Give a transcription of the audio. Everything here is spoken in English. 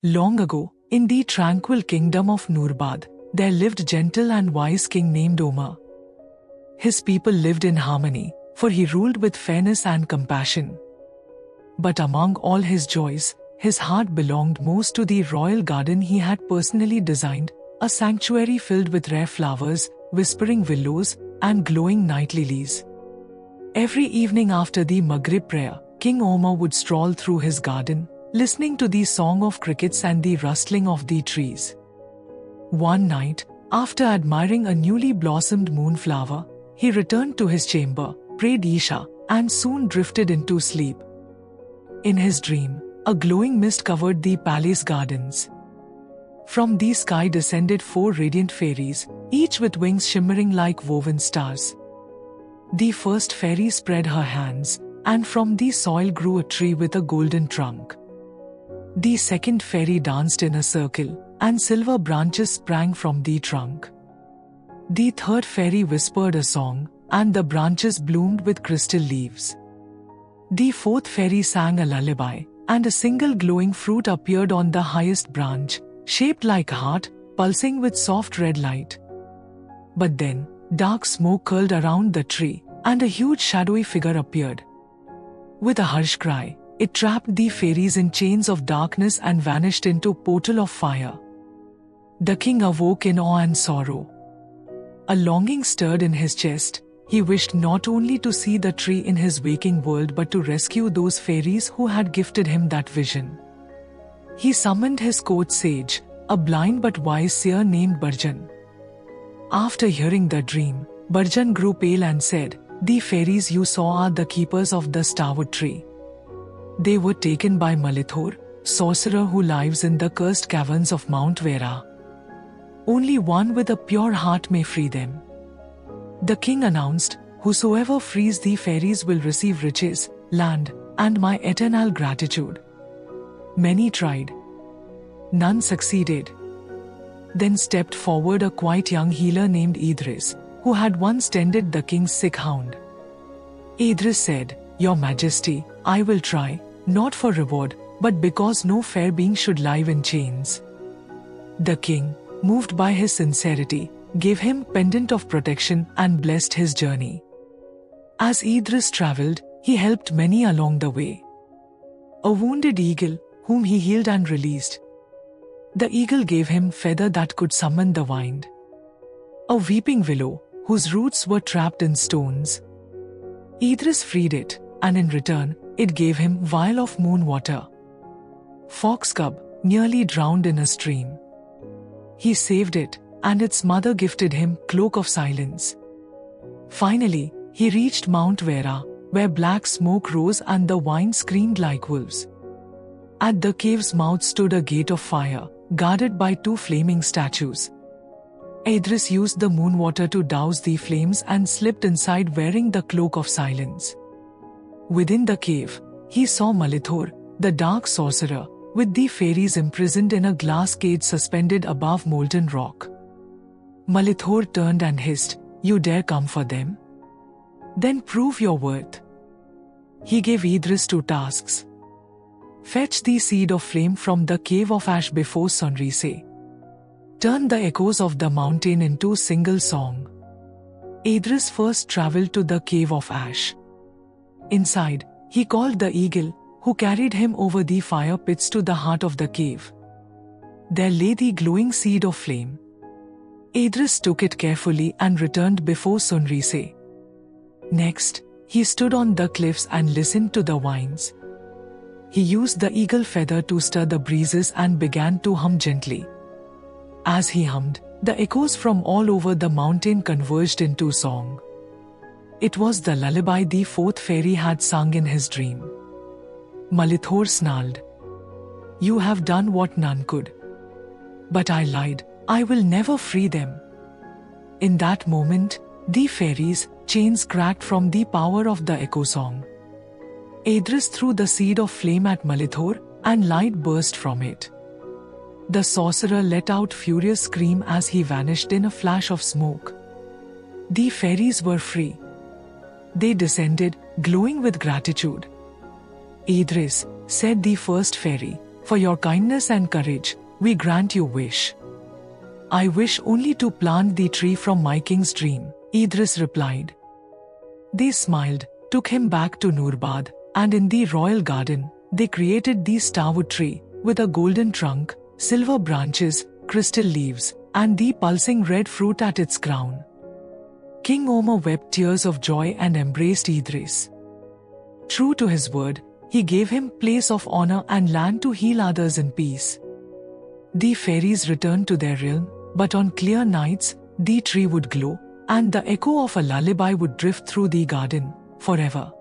Long ago, in the tranquil kingdom of Nurabad, there lived a gentle and wise king named Omar. His people lived in harmony, for he ruled with fairness and compassion. But among all his joys, his heart belonged most to the royal garden he had personally designed, a sanctuary filled with rare flowers, whispering willows, and glowing night lilies. Every evening after the Maghrib prayer, King Omar would stroll through his garden, listening to the song of crickets and the rustling of the trees. One night, after admiring a newly blossomed moonflower, he returned to his chamber, prayed Isha, and soon drifted into sleep. In his dream, a glowing mist covered the palace gardens. From the sky descended 4 radiant fairies, each with wings shimmering like woven stars. The first fairy spread her hands, and from the soil grew a tree with a golden trunk. The second fairy danced in a circle, and silver branches sprang from the trunk. The third fairy whispered a song, and the branches bloomed with crystal leaves. The fourth fairy sang a lullaby, and a single glowing fruit appeared on the highest branch, shaped like a heart, pulsing with soft red light. But then, dark smoke curled around the tree, and a huge shadowy figure appeared. With a harsh cry, it trapped the fairies in chains of darkness and vanished into a portal of fire. The king awoke in awe and sorrow. A longing stirred in his chest. He wished not only to see the tree in his waking world but to rescue those fairies who had gifted him that vision. He summoned his court sage, a blind but wise seer named Barjan. After hearing the dream, Barjan grew pale and said, "The fairies you saw are the keepers of the Starwood tree. They were taken by Malithor, sorcerer who lives in the cursed caverns of Mount Vera. Only one with a pure heart may free them." The king announced, "Whosoever frees the fairies will receive riches, land, and my eternal gratitude." Many tried. None succeeded. Then stepped forward a quiet young healer named Idris, who had once tended the king's sick hound. Idris said, "Your Majesty, I will try, not for reward, but because no fair being should live in chains." The king, moved by his sincerity, gave him pendant of protection and blessed his journey. As Idris traveled, he helped many along the way. A wounded eagle, whom he healed and released. The eagle gave him feather that could summon the wind. A weeping willow, whose roots were trapped in stones. Idris freed it, and in return, it gave him vial of moon water. Fox cub, nearly drowned in a stream. He saved it, and its mother gifted him cloak of silence. Finally, he reached Mount Vera, where black smoke rose and the wind screamed like wolves. At the cave's mouth stood a gate of fire, guarded by 2 flaming statues. Idris used the moon water to douse the flames and slipped inside wearing the cloak of silence. Within the cave, he saw Malithor, the dark sorcerer, with the fairies imprisoned in a glass cage suspended above molten rock. Malithor turned and hissed, "You dare come for them? Then prove your worth." He gave Idris 2 tasks. Fetch the seed of flame from the cave of ash before sunrise. Turn the echoes of the mountain into a single song. Idris first traveled to the cave of ash. Inside, he called the eagle, who carried him over the fire pits to the heart of the cave. There lay the glowing seed of flame. Idris took it carefully and returned before sunrise. Next, he stood on the cliffs and listened to the winds. He used the eagle feather to stir the breezes and began to hum gently. As he hummed, the echoes from all over the mountain converged into song. It was the lullaby the 4th fairy had sung in his dream. Malithor snarled, "You have done what none could." But I lied, I will never free them. In that moment, the fairies' chains cracked from the power of the echo song. Idris threw the seed of flame at Malithor, and light burst from it. The sorcerer let out a furious scream as he vanished in a flash of smoke. The fairies were free. They descended, glowing with gratitude. "Idris," said the first fairy, For your kindness and courage, we grant you wish. I wish only to plant the tree from my king's dream, Idris replied. They smiled, took him back to Nurabad, and in the royal garden, they created the Starwood tree, with a golden trunk, silver branches, crystal leaves, and the pulsing red fruit at its crown. King Omar wept tears of joy and embraced Idris. True to his word, he gave him place of honor and land to heal others in peace. The fairies returned to their realm, but on clear nights, the tree would glow, and the echo of a lullaby would drift through the garden, forever.